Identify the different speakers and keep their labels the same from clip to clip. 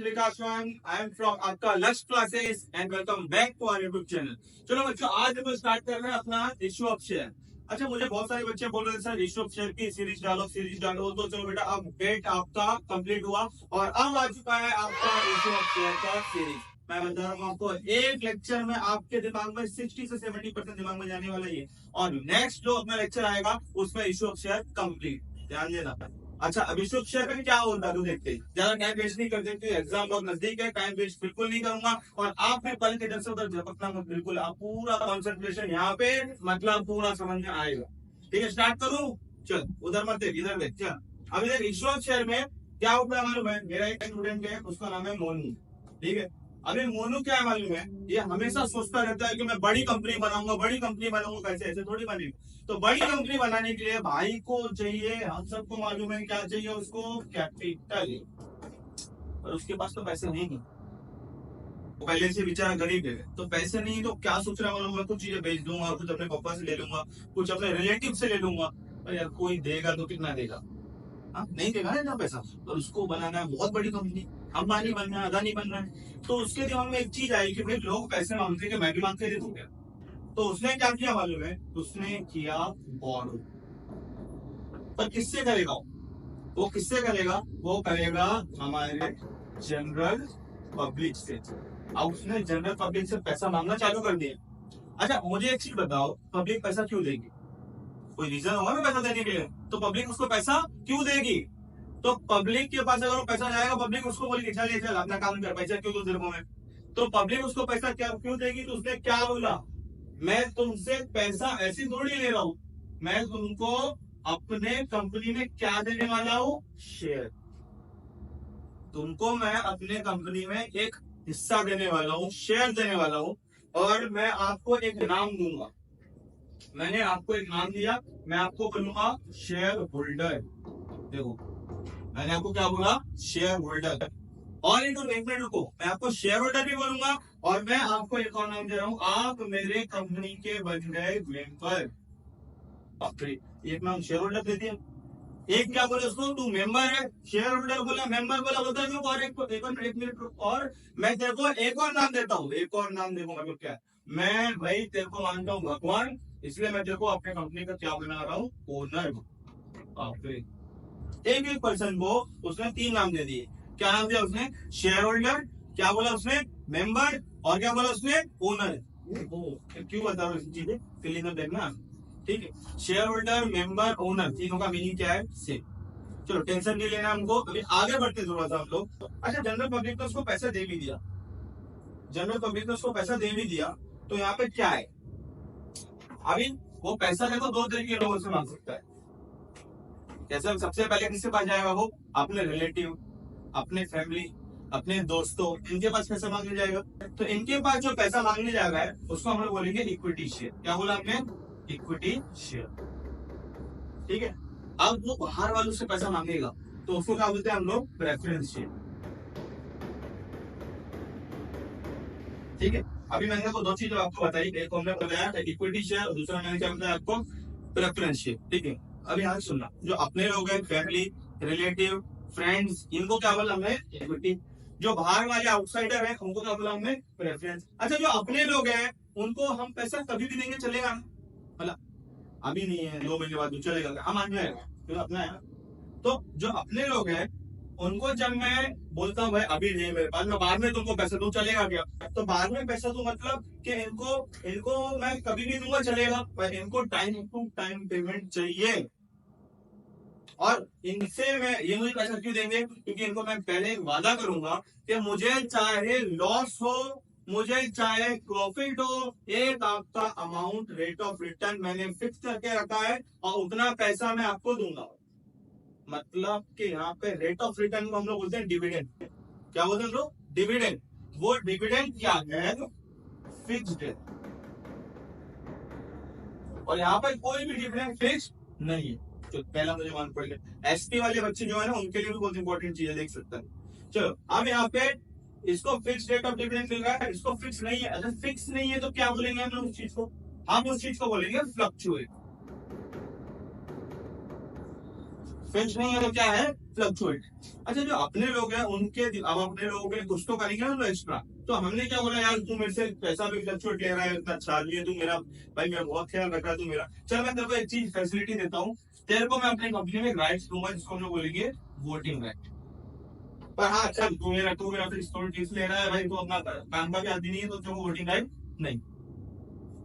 Speaker 1: Vikas one, I am from आपका Lakshya classes and welcome back to our YouTube channel. चलो बच्चों, आज हम स्टार्ट कर रहे हैं अपना रेशियो ऑफ शेयर। अच्छा, मुझे बहुत सारे बच्चे बोल रहे थे सर रेशियो ऑफ शेयर की सीरीज डालो। तो चलो बेटा, अब डेट आपका कंप्लीट हुआ और अब आ चुका है आपका रेशियो ऑफ शेयर का सीरीज। मैं बता रहा हूँ आपको, एक लेक्चर में आपके दिमाग में 60 से 70% दिमाग में जाने वाला है और नेक्स्ट जो अपना लेक्चर आएगा उसमें रेशियो ऑफ शेयर कंप्लीट। ध्यान देना। अच्छा, अभी रेशियो ऑफ शेयर में क्या होता है देखते हैं। ज्यादा टाइम वेस्ट नहीं करते क्योंकि एग्जाम बहुत नजदीक है। टाइम वेस्ट बिल्कुल नहीं करूंगा और आप भी पल के इधर से उधर झपकना मत, बिल्कुल आप पूरा कॉन्सेंट्रेशन यहाँ पे मतलब पूरा समझ में आएगा। ठीक है, स्टार्ट करूं? चल उधर मत देख, इधर देख। चल अभी देख, रेशियो ऑफ शेयर में क्या होता है मालूम है? मेरा एक स्टूडेंट है, उसका नाम है मोनू। ठीक है, अभी मोनू क्या है मालूम है, ये हमेशा सोचता रहता है कि मैं बड़ी कंपनी बनाऊंगा। कैसे ऐसे थोड़ी बनेगी। तो बड़ी कंपनी बनाने के लिए भाई को चाहिए, हम सबको मालूम है क्या चाहिए उसको, कैपिटल। और उसके पास तो पैसे नहीं है, पहले से बेचारा गरीब है। तो पैसे नहीं तो क्या सोच रहा है, मैं कुछ चीजें बेच दूंगा, कुछ अपने पापा से ले लूंगा, कुछ अपने रिलेटिव से ले लूंगा। पर यार कोई देगा तो कितना देगा? नहीं देगा ना इतना पैसा। तो उसको बनाना है बहुत बड़ी कंपनी, अंबानी बनना है, अदानी बनना है। तो उसके दिमाग में एक चीज आई कि भाई लोग पैसे मांगते हैं, मैं भी मांग के दे दूंगा। तो उसने क्या किया मालूम है? उसने किया बॉरो। पर किससे करेगा वो? किससे करेगा वो? करेगा हमारे जनरल पब्लिक से। अब उसने जनरल पब्लिक से पैसा मांगना चालू कर दिया। अच्छा मुझे एक चीज बताओ, पब्लिक पैसा क्यों देगी? कोई रीजन होगा ना पैसा देने के लिए। तो पब्लिक उसको पैसा क्यों देगी? तो पब्लिक के पास अगर वो पैसा जाएगा, पब्लिक उसको बोलेगी चल चल अपना काम कर, पैसा क्यों तेरे को मैं। तो पब्लिक उसको पैसा क्या क्यों देगी? तो उसने क्या बोला, मैं तुमसे पैसा ऐसी थोड़ी ले रहा हूं, मैं तुमको अपने कंपनी में क्या देने वाला हूं? शेयर। तुमको मैं अपने कंपनी में एक हिस्सा देने वाला हूं, शेयर देने वाला हूं। और मैं आपको एक नाम दूंगा, मैंने आपको एक नाम दिया, मैं आपको बोलूंगा शेयर होल्डर। देखो मैंने आपको क्या बोला? Share holder. और एक मिनट रुको, मैं आपको शेयर होल्डर भी बोलूंगा और मैं आपको एक और नाम दे रहा हूं, आप मेरे कंपनी के बन गए मेंबर। एक नाम शेयर होल्डर दे दिया, एक क्या बोले उसको, तू मेंबर है। शेयर होल्डर बोला, मेंबर बोला, बोलता है और एक मिनट और मैं तेरे को एक और नाम देता हूँ, एक और नाम देखो मतलब क्या है। मैं भाई तेरे को मानता हूँ भगवान, इसलिए मैं तेरे को अपने कंपनी का क्या बना रहा हूँ? ओनर। एक एक पर्सन को उसने 3 नाम दे दिए। क्या नाम दिया उसने? शेयर होल्डर, क्या बोला उसने? मेंबर, और क्या बोला उसने? ओनर। क्यों बता रहा हूँ चीजें, क्लियर देखना। ठीक है, शेयर होल्डर, मेंबर, ओनर, तीनों का मीनिंग क्या है? सेम। चलो टेंशन नहीं लेना हमको, अभी आगे बढ़ते थोड़ा सा हम लोग। अच्छा, जनरल पब्लिक ने उसको पैसा दे भी दिया, जनरल पब्लिक ने उसको पैसा दे भी दिया। तो यहाँ पे क्या है, अभी वो पैसा देखो 2 तरीके के लोगों से मांग सकता है। जैसे सबसे पहले किसके पास जाएगा वो? अपने रिलेटिव, अपने फैमिली, अपने दोस्तों, इनके पास पैसा मांगने जाएगा। तो इनके पास जो पैसा मांगने जाएगा है उसको हम लोग बोलेंगे इक्विटी शेयर। क्या बोला आपने? Equity share. ठीक है, अब वो बाहर वालों से पैसा मांगेगा तो उसको क्या बोलते हैं हम लोग? Preference share. ठीक है, अभी मैंने आपको 2 चीजें आपको बताई, एक हमने बताया इक्विटी शेयर और दूसरा मैंने क्या बताया आपको? Preference share. ठीक है, अभी यहाँ सुनना, जो अपने लोग हैं, फैमिली, रिलेटिव, फ्रेंड्स, इनको क्या बोला हमने? इक्विटी। जो बाहर वाले आउटसाइडर हैं उनको क्या बोला हमने? प्रेफरेंस। अच्छा, जो अपने लोग हैं उनको हम पैसा कभी भी देंगे, चलेगा ना? मतलब अभी नहीं है, 2 महीने बाद चलेगा, हम मान जाएगा अपना है। तो जो अपने लोग हैं उनको जब मैं बोलता हूँ भाई अभी नहीं मेरे पास, मैं बाद में तुमको पैसा दूं, चलेगा क्या? तो बाद में पैसा दूं मतलब कि इनको मैं कभी भी दूंगा, चलेगा, पर इनको टाइम टू टाइम पेमेंट चाहिए। और इनसे मैं ये मुझे पैसा क्यों देंगे? क्योंकि इनको मैं पहले वादा करूंगा कि मुझे चाहे लॉस हो, मुझे चाहे प्रॉफिट हो, एक आपका अमाउंट रेट ऑफ रिटर्न मैंने फिक्स करके रखा है और उतना पैसा मैं आपको दूंगा। मतलब कि यहाँ पे रेट ऑफ रिटर्न को हम लोग बोलते हैं डिविडेंड। क्या बोलते हैं लोग? डिविडेंड। वो डिविडेंड क्या है? फिक्स्ड है। और यहाँ पर कोई भी डिविडेंड फिक्स नहीं है। तो पहला मुझे मान पड़ेगा। एसटी वाले बच्चे जो है ना, उनके लिए भी बहुत इंपॉर्टेंट चीज है, देख सकते हैं। चलो अब यहाँ पे इसको फिक्स रेट ऑफ डिविडेंड मिल रहा है, इसको फिक्स नहीं है। अगर फिक्स नहीं है तो क्या बोलेंगे हम लोग उस चीज को? हम उस चीज को बोलेंगे फ्लक्चुएट। फिक्स नहीं है तो क्या है? फ्लक्चुएट। अच्छा जो अपने लोग हैं उनके अब अपने लोगों के कुछ तो करेंगे ना एक्स्ट्रा, तो हमने क्या बोला यार तू मेरे से पैसा भी फ्लक्चुएट ले रहा है, इतना चार्ज है, तू मेरा भाई मेरा बहुत ख्याल रख रहा है तू मेरा, चल मैं तेरे को एक चीज फैसिलिटी देता हूँ, तेरे को मैं अपनी कंपनी में राइट्स दूंगा जिसको हम लोग बोलेंगे वोटिंग राइट। पर हाँ चल तू मेरा फिर स्टोर टिप्स ले रहा है भाई, तो अपना काम का भी आदमी नहीं है तो तुमको वोटिंग राइट नहीं।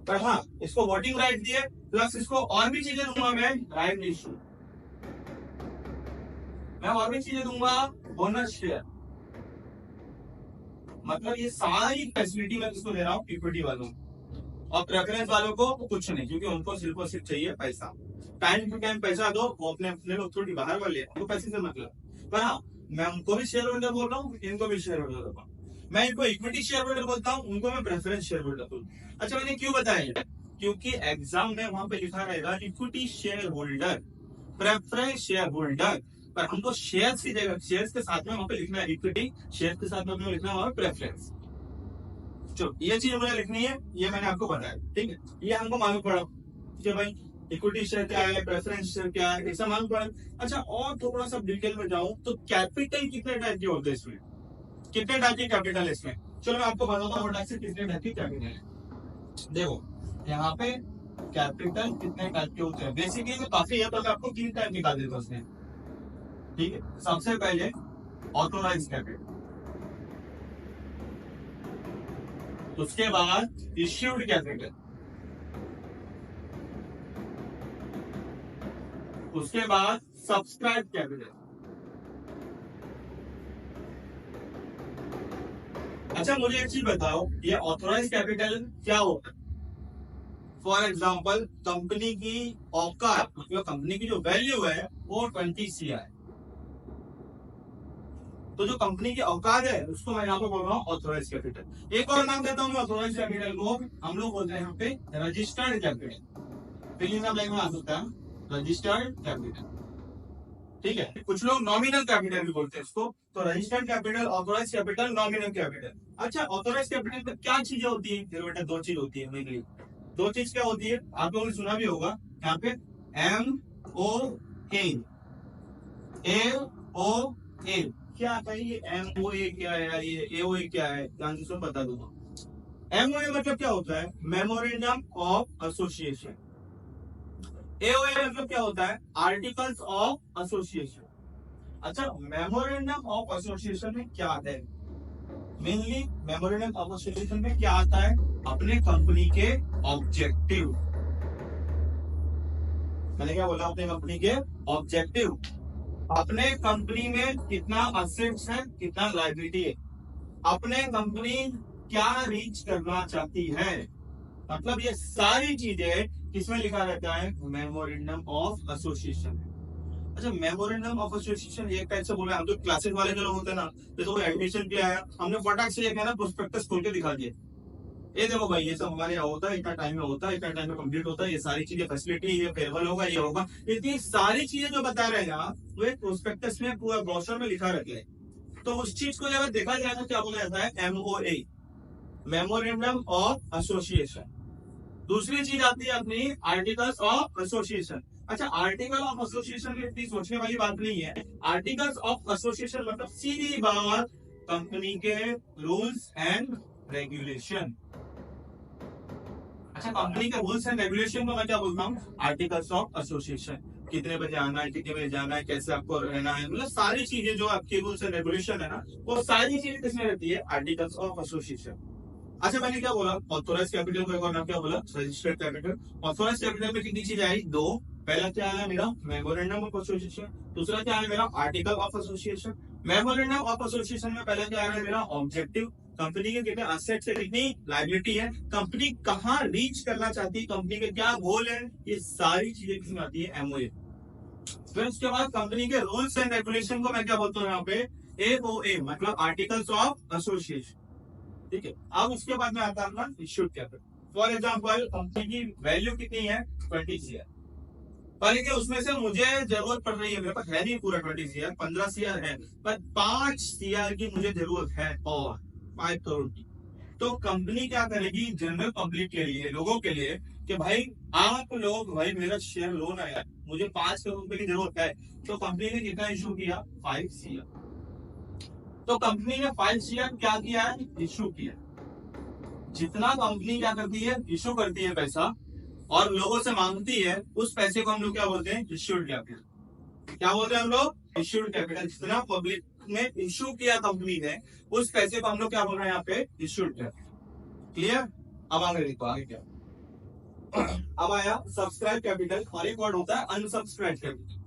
Speaker 1: पर हाँ इसको वोटिंग राइट दिए, प्लस इसको और भी चीजें दूंगा मैं, राइट इशू मैं और भी चीजें दूंगा, बोनस शेयर, मतलब ये सारी फैसिलिटी मैं किसको दे रहा हूँ, इक्विटी वालों को। और प्रेफरेंस वालों को कुछ नहीं, क्योंकि उनको सिर्फ और सिर्फ चाहिए पैसा, टाइम टू टाइम पैसा दो, वो अपने अपने लोग थोड़ी बाहर वाले तो पैसे से मतलब। पर हाँ मैं उनको भी शेयर होल्डर बोल रहा हूँ, इनको भी शेयर होल्डर बोल रहा हूँ, मैं इनको इक्विटी शेयर होल्डर बोलता हूँ, उनको मैं प्रेफरेंस शेयर होल्डर बोलता हूँ। अच्छा मैंने क्यों बताया, क्योंकि एग्जाम में वहां पे लिखा रहेगा equity share holder, preference share holder, पर हमको शेयर्स की जगह शेयर्स के साथ में वहां पे लिखना है इक्विटी, शेयर्स के साथ में हमको लिखना है वहां पे प्रेफरेंस। चलो ये चीज मुझे लिखनी है, ये मैंने आपको बताया, ठीक है, ये हमको मालूम पड़ा कि भाई इक्विटी शेयर क्या है, प्रेफरेंस शेयर क्या है, ऐसा मालूम पड़ा। अच्छा और थोड़ा सा डिटेल में जाऊं तो कैपिटल कितने टाइप के होते हैं इसमें, कितने टाइप के कैपिटल है इसमें, चलो मैं आपको बताता हूँ फटाक से कितने टाइप के कैपिटल है। देखो यहाँ पे कैपिटल कितने टाइप के होते हैं, बेसिकली तो काफी है, तो मैं आपको 3 टाइप निकाल देता हूँ उसमें, ठीक है। सबसे पहले ऑथोराइज कैपिटल, उसके बाद इश्यूड कैपिटल, उसके बाद सब्सक्राइब कैपिटल। अच्छा मुझे एक चीज बताओ, ये ऑथोराइज कैपिटल क्या होता है। फॉर एग्जाम्पल कंपनी की औकात, मतलब कंपनी की जो वैल्यू है वो 20 CR, तो जो कंपनी की औकात है उसको मैं यहाँ पे बोल रहा हूँ ऑथोराइज कैपिटल। एक और नाम देता हूँ मैं ऑथोराइज कैपिटल को, हम लोग बोलते हैं यहाँ पे registered capital, filling in blank में आ सकता है रजिस्टर्ड कैपिटल, ठीक है। कुछ लोग नॉमिनल कैपिटल भी बोलते हैं इसको, तो registered capital, authorise capital, nominal capital. अच्छा ऑथोराइज कैपिटल में क्या चीजें होती है, फिर बेटा 2 चीज होती है मेनली, 2 चीज क्या होती है, आप लोगों ने सुना भी होगा यहाँ पे MOA, AOA क्या आता है, ये MOA क्या है यार, ये AOA क्या है, ध्यान से बता दूंगा। MOA मतलब क्या होता है, मेमोरेंडम ऑफ एसोसिएशन। AOA मतलब क्या होता है, आर्टिकल्स ऑफ एसोसिएशन। अच्छा मेमोरेंडम ऑफ एसोसिएशन में क्या आता है, मेनली मेमोरेंडम ऑफ एसोसिएशन में क्या आता है, अपने कंपनी के ऑब्जेक्टिव, मैंने क्या बोला, अपने कंपनी के ऑब्जेक्टिव, अपने कंपनी में कितना असेट्स है, कितना लायबिलिटी है, अपने कंपनी क्या रीच करना चाहती है, मतलब ये सारी चीजें किसमें लिखा रहता है, मेमोरेंडम ऑफ एसोसिएशन। अच्छा मेमोरेंडम ऑफ एसोसिएशन एक टाइप से बोले, हम तो क्लासेस वाले जो लोग होते हैं ना, तो एडमिशन किया है हमने, फटाक से एक है ना प्रोस्पेक्टस खोल के दिखा दिया, ये देखो भाई ये सब हमारे यहाँ होता है, इतना टाइम में होता है, इतना टाइम में कंप्लीट होता है, ये सारी चीजें फैसिलिटी, ये फेयरवेल होगा, ये होगा, इतनी सारी चीजें जो बता रहे हैं आप वो एक प्रोस्पेक्टस में पूरा ब्रोशर में लिखा रहता है। तो उस चीज को जब देखा जाए तो क्या बोला जाता है, MOA, मेमोरेंडम ऑफ एसोसिएशन। दूसरी चीज आती है अपनी आर्टिकल्स ऑफ एसोसिएशन। अच्छा आर्टिकल ऑफ एसोसिएशन में इतनी सोचने वाली बात नहीं है, आर्टिकल्स ऑफ एसोसिएशन मतलब सीधी बात कंपनी के रूल्स एंड रेगुलेशन। अच्छा कंपनी के रूल्स एंड रेगुलेशन को मैं क्या बोलता हूँ, आर्टिकल्स ऑफ एसोसिएशन, कितने बजे आना है, कितने बजे जाना है, कैसे आपको रहना है, मतलब सारी चीजें जो आपके रूल्स एंड रेगुलेशन है ना, वो सारी चीजें किसमें रहती है, आर्टिकल्स ऑफ एसोसिएशन। अच्छा मैंने क्या बोला, ऑथोराइज कैपिटल को एक और नाम क्या बोला, रजिस्टर्ड कैपिटल। ऑथोराइज कैपिटल में कितनी चीजें आई, 2, पहला क्या आया मेरा मेमोरेंडम ऑफ एसोसिएशन, दूसरा क्या है मेरा article of association. Memorandum of association में पहला क्या है मेरा ऑब्जेक्टिव, कंपनी के कितने असेट्स है, कितनी लायबिलिटी है, कंपनी कहाँ रीच करना चाहती है, कंपनी के क्या गोल है, ये सारी चीजें किसमें आती है, MOA। फिर उसके बाद कंपनी के रूल्स एंड रेगुलेशन को मैं क्या बोलता हूँ यहाँ पे, AOA मतलब आर्टिकल्स ऑफ एसोसिएशन, ठीक है। अब उसके बाद में आता है issued capital. For example company की वैल्यू कितनी है, 20 CR, पर उसमें से मुझे जरूरत पड़ रही है, मेरे पास है नहीं पूरा 20 CR, 15 CR है, पर 5 CR की मुझे जरूरत है, और 5 करोड़ की। तो कंपनी क्या करेगी, जनरल पब्लिक के लिए, लोगों के लिए कि भाई आप लोग, भाई मेरा शेयर लोन आया, मुझे 5 करोड़ रुपए की जरूरत है, तो कंपनी ने कितना इशू किया? 5 CR। तो कंपनी ने 5 CR क्या किया है? इशू किया। जितना कंपनी क्या करती है? इशू करती है पैसा और लोगों से मांगती है, उस पैसे को हम लोग क्या बोलते हैं? Issued capital. क्या बोलते हैं हम लोग? Issued capital. जितना पब्लिक ने इशू किया कंपनी ने, उस पैसे को हम लोग क्या बोल रहे हैं यहाँ पे? Issued capital. क्लियर? अब आगे देखो, आगे क्या अब आया सब्सक्राइब कैपिटल और एक वर्ड होता है अनसब्सक्राइब कैपिटल।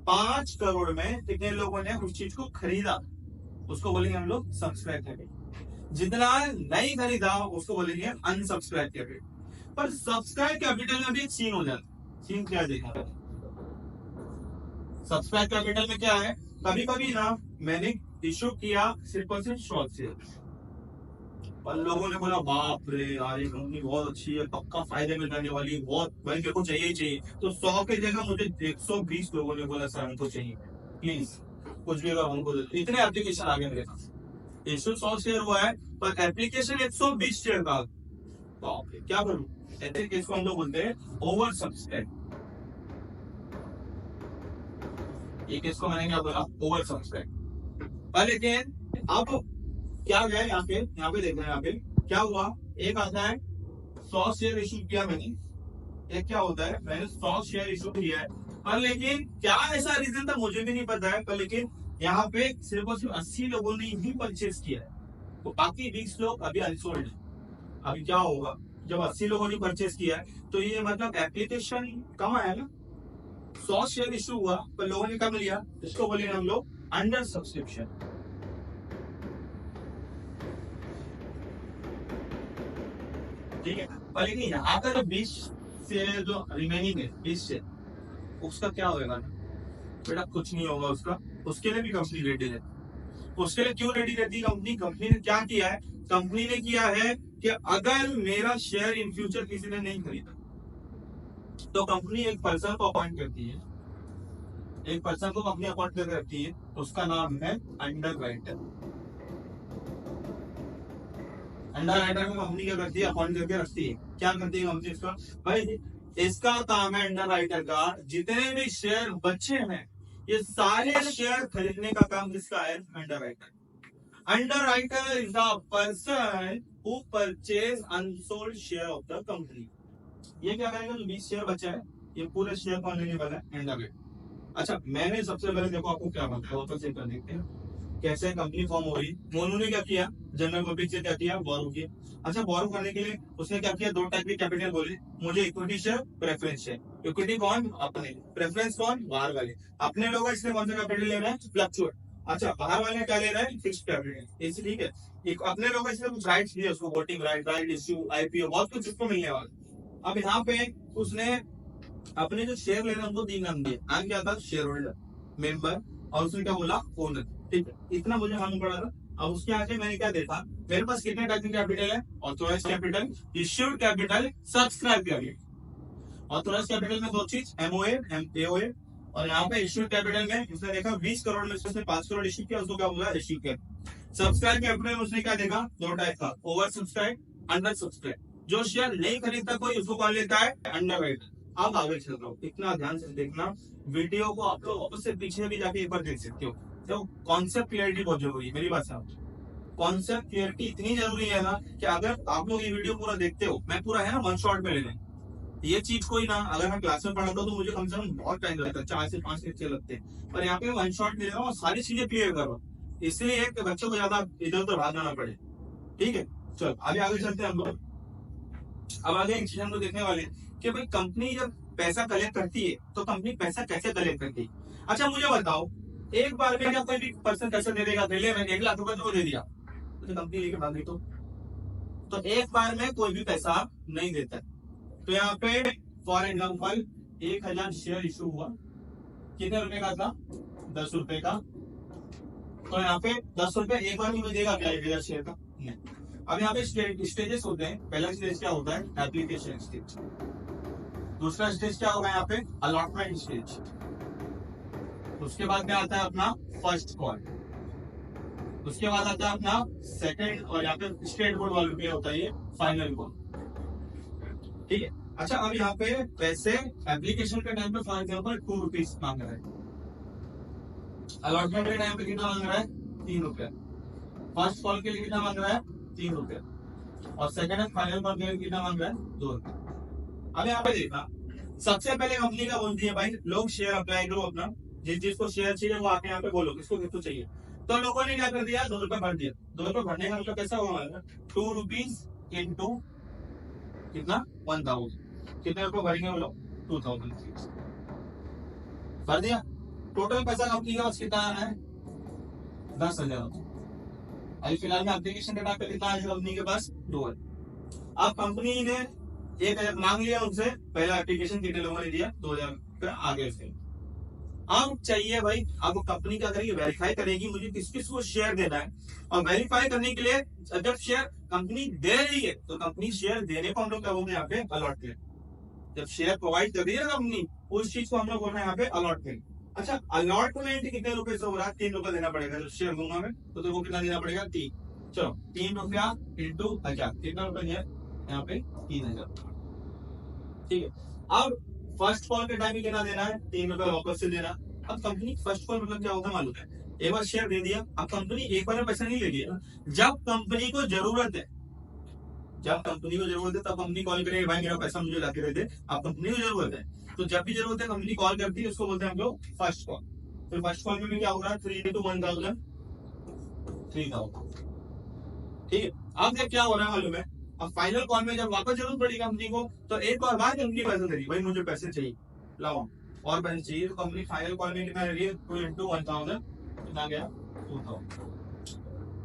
Speaker 1: 5 करोड़ में कितने लोगों ने उस चीज को खरीदा, उसको बोलेंगे हम लोग सब्सक्राइब कैपिटल। जितना नहीं खरीदा उसको बोलेंगे अनसब्सक्राइब कैपिटल। पर सब्सक्राइब कैपिटल में भी एक सीन हो जाता है। सीन क्या देखा? सब्सक्राइब कैपिटल में क्या है? कभी कभी ना मैंने इशू किया सिर्फ और सिर्फ शॉर्ट शेयर, और लोगों ने बोला बाप रे यार ये कंपनी बहुत अच्छी है, पक्का फायदे में जाने वाली है, बहुत भाई मेरे को चाहिए ही चाहिए। तो 100 की जगह मुझे 120 लोगों ने बोला सर हमको चाहिए, प्लीज कुछ भी अगर हमको दे। इतने एप्लीकेशन आ गए मेरे पास। इशू 100 शेयर हुआ है पर एप्लीकेशन 120 शेयर का। बाप रे क्या करूं? ऐसे केस को हम लोग बोलते हैं ओवर सब्सक्राइब। ये केस को मैंने क्या बोला? Over subscribe. पर लेकिन अब क्या गया यहाँ पे देखना है, यहाँ पे क्या हुआ? एक आता है 100 शेयर इशू किया मैंने, एक क्या होता है मैंने 100 शेयर इशू किया है, पर लेकिन क्या ऐसा रीजन था मुझे भी नहीं पता है, पर लेकिन यहाँ पे सिर्फ और सिर्फ 80 लोगों ने ही परचेज किया है, तो बाकी 20 लोग अभी अनसोल्ड है। अभी क्या होगा जब 80 लोगों ने परचेज किया है? तो ये मतलब एप्लीकेशन कम आया ना, 100 शेयर इशू हुआ पर लोगों ने कम लिया, इसको बोलेंगे हम लोग अंडर सब्सक्रिप्शन। ठीक है, पर लेकिन यहाँ का जो 20 से जो रिमेनिंग है 20 से, उसका क्या होगा? बेटा कुछ नहीं होगा उसका, उसके लिए भी कंपनी रेडी है। उसके लिए क्यों रेडी रहती है कंपनी? कंपनी ने क्या किया है? कंपनी ने किया है कि अगर मेरा शेयर इन फ्यूचर किसी ने नहीं खरीदा, तो कंपनी एक पर्सन को अपॉइंट करती है, एक पर्सन को कंपनी अपॉइंट करके रखती है, उसका नाम है अंडर राइटर। अंडर राइटर को कंपनी क्या करती है? अपॉइंट करके रखती है। क्या करती है कंपनी इसका? भाई इसका काम है अंडर राइटर का, जितने भी शेयर बचे हैं ये सारे शेयर खरीदने का काम किसका है? Under writer. Under writer is the person who purchase unsold share of the company. ये क्या करेगा? जो 20 शेयर बचा है ये पूरे शेयर कौन लेने वाला है? Under writer. अच्छा मैंने सबसे पहले देखो आपको क्या बताया, वापस चेक कर देखते हैं कैसे कंपनी फॉर्म हो रही। मोनू ने क्या किया? जनरल पब्लिक से क्या किया? बोरो किया। अच्छा बोरो करने के लिए उसने क्या किया? 2 टाइप के कैपिटल बोले मुझे, equity share, preference share. Equity कौन? अपने। प्रेफरेंस कौन? बाहर वाले। अपने लोग इसलिए कौन सा कैपिटल ले रहे हैं? फ्लक्चुएट। अच्छा बाहर वाले क्या ले रहे हैं? Fixed capital. इसी ठीक है, एक अपने लोग इसलिए कुछ राइट्स दिए उसको, voting right, right issue, IPO, बहुत कुछ उसको मिलने वाला। अब यहाँ पे उसने अपने जो शेयर ले रहे हैं उनको 3 नाम दिए। नाम क्या था? शेयर होल्डर, मेंबर, और उसने क्या बोला? ओनर। ठीक है, इतना मुझे मालूम पड़ा था। अब उसके आगे मैंने क्या देखा? मेरे पास कितने टाइप के कैपिटल है? Authorised capital, issued capital, subscribe capital. Authorised capital में 2 चीज, एमओए, एमओए, और यहाँ पे इश्यूड कैपिटल में उसने देखा 20 करोड़ में से उसने 5 करोड़ इश्यू किया, उसको क्या बोला? इश्यू किया। सब्सक्राइब कैपिटल में उसने क्या देखा? 2 टाइप का, ओवर सब्सक्राइब, अंडर सब्सक्राइब। जो शेयर नहीं खरीदता कोई उसको कौन लेता है? Under writer. अब आगे चल रहा हूँ, इतना ध्यान से देखना वीडियो को, आप लोग वापस से पीछे भी जाके एक बार देख सकते हो। तो कॉन्सेप्ट क्लियरिटी बहुत जरूरी है, मेरी बात समझ। कॉन्सेप्ट क्लियरिटी इतनी जरूरी है ना कि अगर आप लोग ये वीडियो पूरा देखते हो, मैं पूरा है ना 1 शॉट में ले लें, ये चीज कोई ना अगर मैं क्लास में पढ़ाता हूँ तो मुझे कम से कम बहुत टाइम लगता है, 4 से 5 लेक्चर लगते हैं, पर यहाँ पे 1 शॉट ले रहा हूँ और सारी चीजें क्लियर कर रहा हूँ, इसलिए कि बच्चों को ज्यादा इधर उधर भागना ना पड़े। ठीक है, चलो आगे चलते हैं हम लोग। अब आगे एक चीज हम लोग देखने वाले कि भाई कंपनी जब पैसा कलेक्ट करती है तो कंपनी पैसा कैसे कलेक्ट करती है। अच्छा मुझे बताओ, एक बार में क्या कोई भी पर्सन पैसा दे देगा? पहले मैंने 1 लाख रुपए तो दे दिया, तो कंपनी लेके भाग गई, तो एक बार में कोई भी पैसा नहीं देता। तो यहाँ पे फॉर एग्जाम्पल 1000 शेयर इशू हुआ, कितने रुपए का था? 10 रुपए का। तो यहाँ पे 10 रुपए एक बार में देगा क्या 1000 शेयर का? नहीं। अब यहाँ पे स्टेजेस होते हैं। पहला स्टेज क्या होता है? Application stage. दूसरा स्टेज क्या होगा यहाँ पे? Allotment stage. उसके बाद क्या आता है अपना फर्स्ट कॉल। उसके बाद आता है अपना सेकंड, और यहाँ पे स्टेट बोर्ड वालों पे होता है ये फाइनल कॉल। ठीक है, अच्छा अब यहाँ पे पैसे एप्लीकेशन के टाइम पे फॉर एग्जाम्पल 2 रुपीज मांग रहा है, अलॉटमेंट के टाइम पे कितना मांग रहा है 3 रुपया, फर्स्ट कॉल के लिए कितना मांग रहा है 3 रुपया, और सेकंड एंड फाइनल कॉल के लिए कितना मांग रहा है 2 रुपया। अब यहाँ पे देखना सबसे पहले कंपनी का बोलती है भाई लोग शेयर अप्लाई करो अपना, जिस जिसको शेयर चाहिए वो आके यहाँ पे बोलो किसको किसको चाहिए। तो लोगों ने क्या कर दिया 2 रुपए भर दिया, 2 रुपए भरने का मतलब कैसा हुआ 2 रुपीज इंटू कितना 1000, कितने रुपए भरेंगे वो लोग 2000 भर दिया। टोटल पैसा कंपनी का कितना है 10,000। अभी फिलहाल में एप्लीकेशन के टाइम पे कितना है कंपनी के पास 2 है। अब कंपनी ने 1,000 मांग लिया उनसे, पहला एप्लीकेशन कितने लोगों ने दिया 2,000 रुपया आगे से। अब चाहिए भाई अब कंपनी क्या करेगी वेरीफाई करेगी मुझे किस किस को शेयर देना है, और वेरीफाई करने के लिए जब शेयर कंपनी दे रही है तो कंपनी शेयर देने को हम लोग क्या बोलते हैं यहाँ पे अलॉटमेंट। जब शेयर प्रोवाइड कर रही है ना कंपनी उस चीज को हम लोग बोल रहे हैं यहाँ पे अलॉटमेंट। अच्छा अलॉटमेंट कितने रुपए से हो रहा है 3 रुपए देना पड़ेगा, जब शेयर दूंगा मैं तो तेरे को कितना देना पड़ेगा 3। चलो 3 रुपया इंटू 1000 कितना रुपए है यहाँ पे 3,000, ठीक है। अब फर्स्ट कॉल के टाइम कितना देना है 3 रुपए वापस से देना। अब कंपनी फर्स्ट कॉल मतलब क्या होता है मालूम है, एक बार शेयर दे दिया, अब कंपनी एक बार में पैसा नहीं ले लिया, जब कंपनी को जरूरत है, जब कंपनी को जरूरत है तब कंपनी कॉल करेगी भाई मेरा पैसा मुझे लाके दे दे। अब कंपनी को जरूरत है तो जब भी जरूरत है कंपनी कॉल करती है, उसको बोलते हैं हम लोग फर्स्ट कॉल। फिर फर्स्ट कॉल में भी क्या हो रहा है 3 into 1,000 3,000, ठीक है। अब जब क्या हो रहा है मालूम है, अब फाइनल कॉल में जब वापस जरूरत पड़ी कंपनी को तो एक और बार कंपनी पैसा दे रही भाई मुझे पैसे चाहिए लाओ और पैसे चाहिए, तो कंपनी फाइनल कॉल में कितना दे रही है 2 into 1,000 कितना गया 2,000।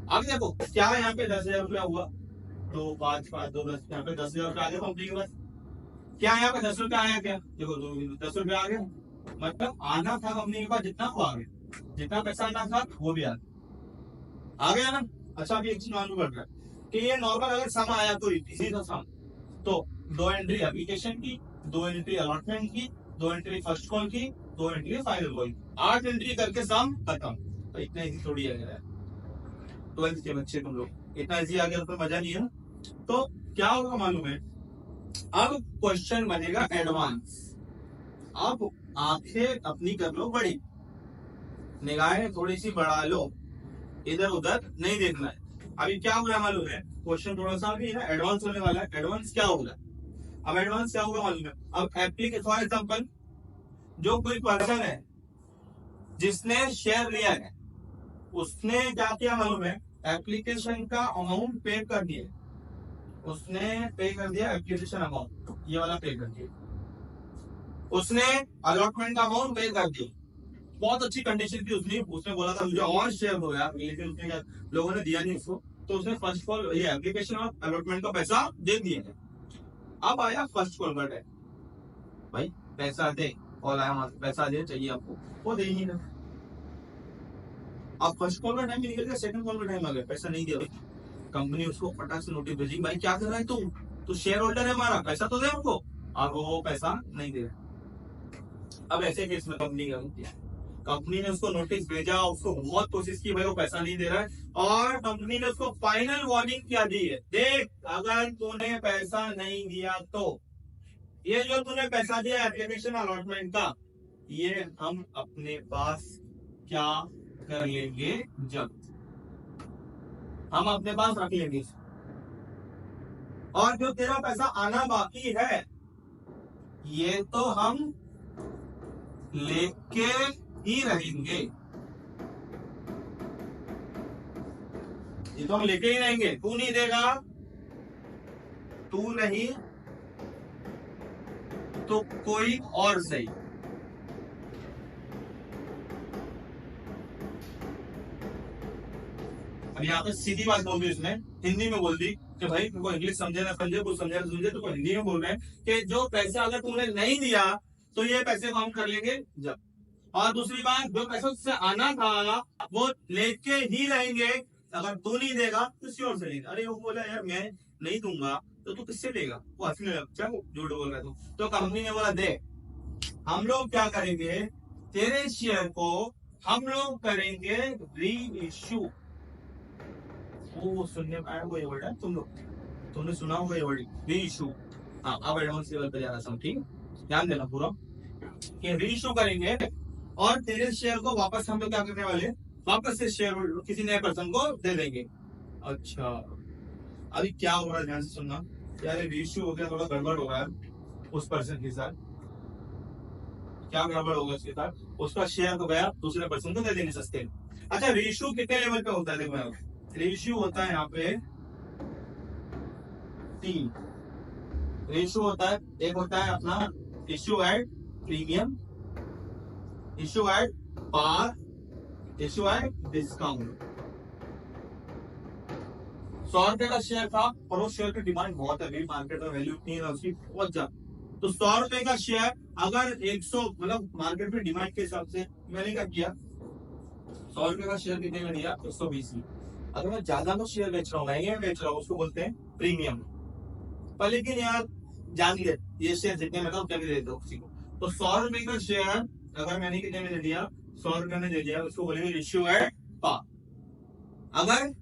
Speaker 1: अब देखो क्या यहाँ पे 10,000 रुपया हुआ, 2 5 5 2 10, यहाँ पे 10,000 रुपया आ गया कंपनी के पास। क्या यहाँ पे 10 रुपया आया क्या, देखो 10 रुपया आ गया, मतलब आना था कंपनी के पास जितना वो आ गया, जितना पैसा आना था वो भी आ गया ना। अच्छा अभी एक चीज मालूम पड़ रहा है कि ये नॉर्मल अगर सम आया तो इसी का सम, तो 2 एंट्री एप्लीकेशन की, 2 एंट्री अलॉटमेंट की, 2 एंट्री फर्स्ट कॉल की, 2 एंट्री फाइनल कॉल, 8 एंट्री करके सम खत्म। तो इतना इजी थोड़ी आ गया 12th के बच्चे तुम लोग, इतना इजी आ गया तो मजा नहीं है ना। तो क्या होगा मालूम है, अब क्वेश्चन बनेगा एडवांस। अब आंखें अपनी कर लो बड़ी, निगाहें थोड़ी सी बढ़ा लो, इधर उधर नहीं देखना है। अभी क्या हो रहा है मालूम है, क्वेश्चन थोड़ा सा भी है एडवांस होने वाला है। एडवांस क्या होगा, अब एडवांस क्या होगा मालूम है, अब एप्लीकेशन फॉर एग्जांपल जो कोई पर्सन है जिसने शेयर लिया है उसने क्या किया मालूम है, एप्लीकेशन का अमाउंट पे कर दिया, उसने पे कर दिया एप्लीकेशन अमाउंट, ये वाला पे कर दिया, उसने अलॉटमेंट का अमाउंट पे कर दिया, बहुत अच्छी कंडीशन थी उसने बोला था मुझे और शेयर दो यार, लेकिन उसने लोगों ने दिया नहीं उसको, तो उसने फर्स्ट कॉल ये एप्लीकेशन और अलॉटमेंट का पैसा दे दिया। अब आया फर्स्ट कॉल का टाइम, भाई पैसा दे, कॉल आया वहां से पैसा दे चाहिए आपको, वो दे ही ना। अब फर्स्ट कॉल का टाइम निकल गया, सेकंड कॉल का टाइम आ गया, पैसा नहीं दिया, कंपनी उसको फटाक से नोटिस भेजी भाई क्या कर रहा है तू शेयर होल्डर है हमारा, पैसा तो दे हमको, और वो पैसा नहीं दे रहा। अब ऐसे केस में कंपनी ने उसको नोटिस भेजा, उसको बहुत कोशिश की भाई वो पैसा नहीं दे रहा है, और कंपनी ने उसको फाइनल वार्निंग क्या दी है, देख अगर तूने पैसा नहीं दिया तो ये जो तूने पैसा दिया एप्लीकेशन अलॉटमेंट का, ये हम अपने पास क्या कर लेंगे, जब हम अपने पास रख लेंगे, और जो तेरा पैसा आना बाकी है ये तो हम लेके ही रहेंगे, ये तो हम लेके ही रहेंगे, तू नहीं देगा, तू नहीं तो कोई और सही। अब यहाँ पे सीधी बात बोल दी उसने, हिंदी में बोल दी कि भाई तुमको इंग्लिश समझे ना समझे, कुछ समझे ना समझे, तो हिंदी में बोल रहे हैं कि जो पैसा अगर तुमने नहीं दिया तो ये पैसे को हम कर लेंगे जब, और दूसरी बात जो पैसा उससे आना था वो लेके ही रहेंगे, अगर तू नहीं देगा तो किसी और से लेगा। अरे वो बोला यार मैं नहीं दूंगा तो तू किससे लेगा, वो हंसने लगा झूठ बोल रहा है तो कंपनी ने बोला दे हम लोग क्या करेंगे, तेरे शेयर को हम लोग करेंगे री इश्यू। वो सुनने में आया वो ये वर्ड है, तुमने सुना होगा ये वर्ड री इश्यू। हाँ अब एडवांस लेवल पे जा रहा हूँ, ठीक है, ध्यान देना पूरा कि रीइश्यू करेंगे और तेरे शेयर को वापस हम लोग क्या करने वाले, वापस से शेयर किसी नए पर्सन को दे देंगे। अच्छा अभी क्या हो रहा है ध्यान से सुनना यार, रीइश्यू हो गया, थोड़ा गड़बड़ हो गया उस पर्सन के साथ। क्या गड़बड़ होगा उसके साथ, उसका शेयर तो गया, दूसरे पर्सन को दे देंगे सस्ते में। अच्छा रीइश्यू कितने लेवल पे होता है, देखो रीइश्यू होता है यहाँ पे 3 रीइश्यू होता है। एक होता है अपना issue at premium, issue at par, issue at discount. 100 रुपए का शेयर था और उस शेयर की डिमांड बहुत है, मार्केट में वैल्यू नहीं है उसकी बहुत ज्यादा, तो 100 रुपए का शेयर अगर 100 मतलब मार्केट में डिमांड के हिसाब से मैंने क्या किया, 100 रुपए का शेयर कितने में दिया, 120 में। अगर मैं ज्यादा तो शेयर बेच रहा हूँ, महंगे बेच रहा हूँ, उसको बोलते हैं प्रीमियम। पर लेकिन यार जान ले ये शेयर जितने में था उतने में दे दो किसी को, तो 100 रुपए का शेयर अगर मैंने कितने में दे दिया, 100 रुपए में दे दिया, उसको बोलेंगे इश्यू एट पार। अगर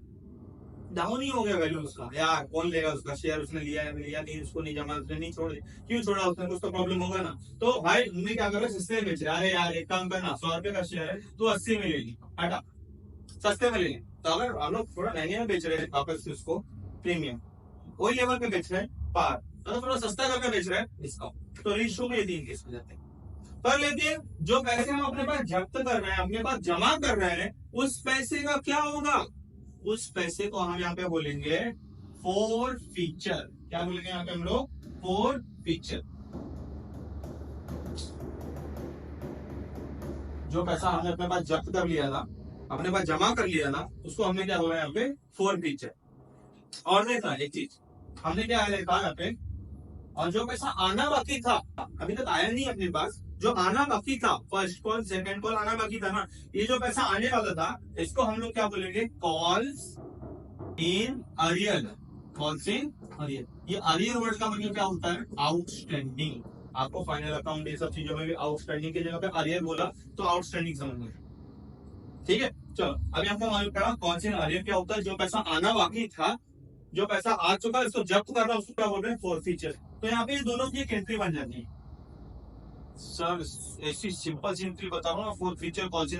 Speaker 1: डाउन ही हो गया वैल्यू उसका, यार कौन लेगा उसका शेयर, उसने लिया है लिया नहीं, उसको नहीं जमा, उसने नहीं छोड़, क्यों छोड़ा उसने, कुछ तो प्रॉब्लम होगा ना। तो भाई उन्हें क्या करो, सस्ते में बेच रहे, अरे यार एक काम करना, 100 रुपए का शेयर है तो 80 में ले ली, हटा सस्ते में ले ली। तो अगर हम लोग थोड़ा महंगे में बेच रहे हैं वापस से उसको प्रीमियम, वही लेवल पे बेच रहे हैं पार, तो थोड़ा सस्ता करके बेच रहे हैं डिस्काउंट, तो रीइश्यू में ये 3 केस हो जाते हैं। पर लेकिन जो पैसे हम अपने पास जब्त कर रहे हैं, अपने पास जमा कर रहे हैं, उस पैसे का क्या होगा, उस पैसे को हम यहाँ पे बोलेंगे फोर फीचर। क्या बोलेंगे यहाँ पे हम लोग, फोर फीचर। जो पैसा हमने अपने पास जब्त कर लिया था, अपने पास जमा कर लिया था, उसको हमने क्या बोला यहाँ पे, फोर फीचर। और देखा एक चीज हमने क्या लिखा यहाँ पे, और जो पैसा आना बाकी था अभी तक आया नहीं अपने पास, जो आना बाकी था, फर्स्ट कॉल सेकंड कॉल आना बाकी था ना, ये जो पैसा आने वाला था इसको हम लोग क्या बोलेंगे, calls in arrear. Calls in arrear, ये अरियर वर्ड का मतलब क्या होता है, आउटस्टैंडिंग। आपको फाइनल अकाउंट ये सब चीजों में भी आउटस्टैंडिंग की जगह पे अरियर बोला तो आउटस्टैंडिंग समझ में, ठीक है। चलो अभी आपको मालूम करा कॉल्स इन अरियर क्या होता है, जो पैसा आना बाकी था, जो पैसा आ चुका है, इसको जब्त करना, उसको क्या बोल रहे हैं, फोर फीचर। तो यहाँ पे दोनों की एक एंट्री बन जाती है। सर ऐसी सिंपल सी एंट्री बता रहा हूँ, फोर फीचर कॉल सी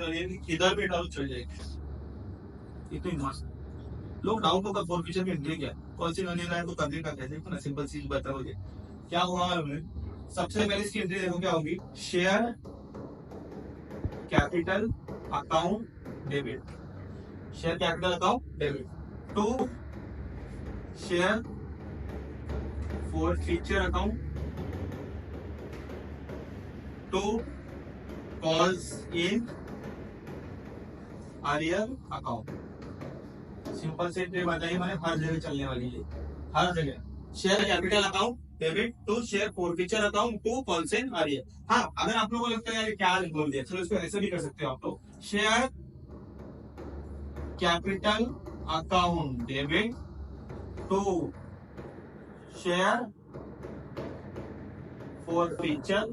Speaker 1: इधर भी डाउट चल जाएगी, इतनी मस्त। लोग डाउट होगा फोर फीचर की एंट्री क्या कॉल सी तो करने का कैसे, ना सिंपल चीज बताओगे क्या हुआ। सबसे पहले इसकी एंट्री देखो क्या होगी, share capital account debit, share capital account debit. To share forfeiture account, to calls in arrear account. Simple से एंट्री बताइए, मैंने हर जगह चलने वाली है, हर जगह। Share capital account debit, to share forfeiture account, to calls in arrear. हाँ अगर आप लोगों को लगता है यार क्या बोल दिया, चलो इसको ऐसे भी कर सकते हो आप लोग, share capital account debit, to share forfeiture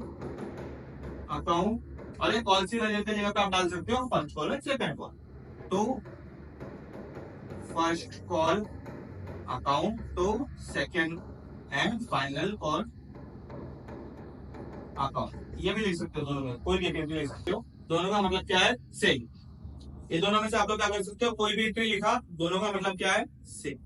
Speaker 1: account, और एक कॉल सी की जगह पे आप डाल सकते हो first call second call, to first call account, to second and final call account. ये भी लिख सकते हो दोनों में, कोई भी एंट्री लिख सकते हो, दोनों का मतलब क्या है, सेम। ये दोनों में से आप लोग क्या कर सकते हो, कोई भी एंट्री लिखा, दोनों का मतलब क्या है, सेम।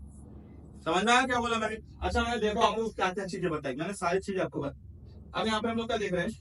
Speaker 1: समझ में आया क्या बोला मैंने। अच्छा मैंने देखो आपको क्या क्या चीजें बताई, मैंने सारी चीजें आपको बताई। अब यहाँ पे हम लोग क्या देख रहे हैं,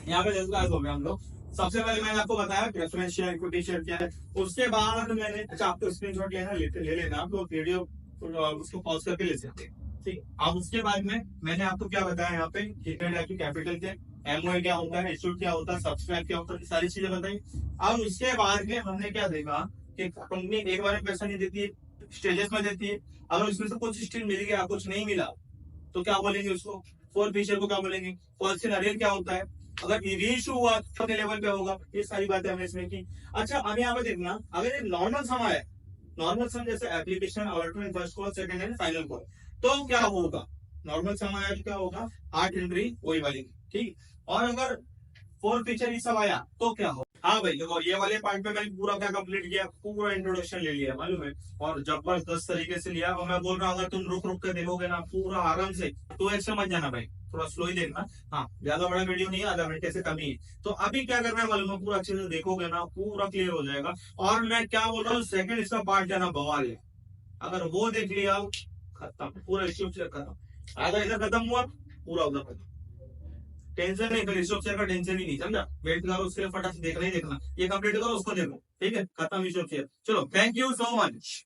Speaker 1: यहाँ पे हो गया हम लोग। सबसे पहले मैंने आपको बताया प्रेफरेंस शेयर, इक्विटी शेयर क्या है, उसके बाद मैंने, अच्छा आपको स्क्रीनशॉट लेना ले लेना, आप लोग वीडियो उसको पॉज करके ले सकते हैं, ठीक। अब उसके बाद में मैंने आपको क्या बताया यहाँ पे, कैपिटल के, एमओए क्या होता है, इशू क्या होता है, सब्सक्राइब क्या होता है, सारी चीजें बताई। अब उसके बाद में हमने क्या देखा कि कंपनी एक बार में पैसा नहीं देती है, स्टेजेस में देती है। अगर उसमें से कुछ स्टिल मिल गया, कुछ नहीं मिला, तो क्या बोलेंगे उसको, फोर फीचर को क्या बोलेंगे, कॉल्स इन अरियर क्या होता है, अगर रीइश्यू हुआ तो लेवल पे होगा, ये सारी बातें हमने इसमें की। अच्छा अब यहाँ पे देखना, अगर ये नॉर्मल सम है, नॉर्मल सम जैसे application order first call second and final call, तो क्या होगा, नॉर्मल सम आया तो क्या होगा, 8 एंट्री वही वाली, ठीक। और अगर फोर फीचर ही सब आया तो क्या होगा, हाँ भाई देखो, ये वाले पार्ट में मैंने पूरा क्या कंप्लीट किया, पूरा इंट्रोडक्शन ले लिया मालूम है, और जबरदस्त तरीके से लिया। और मैं बोल रहा हूँ अगर तुम रुक रुक के देखोगे ना पूरा आराम से, तो एक समझ जाना भाई, थोड़ा स्लो ही देखना। हाँ, ज्यादा बड़ा वीडियो नहीं है, आधा घंटे से कम ही है। तो अभी क्या करना है मालूम है, पूरा अच्छे से देखोगे ना पूरा क्लियर हो जाएगा। और मैं क्या बोल रहा हूँ, सेकंड इसका पार्ट क्या ना बवाल है, अगर वो देख लिया खत्म, पूरा इश्यू खत्म। आधा इधर खत्म हुआ, पूरा उधर खत्म। टेंशन नहीं, फिर ऋषभ शेयर का टेंशन ही नहीं, समझा। वेट करो उसके लिए, फटाक से देखना ही देखना, ये कंप्लीट करो उसको देखो, ठीक है, खत्म ऋषभ शेयर। चलो, थैंक यू सो मच।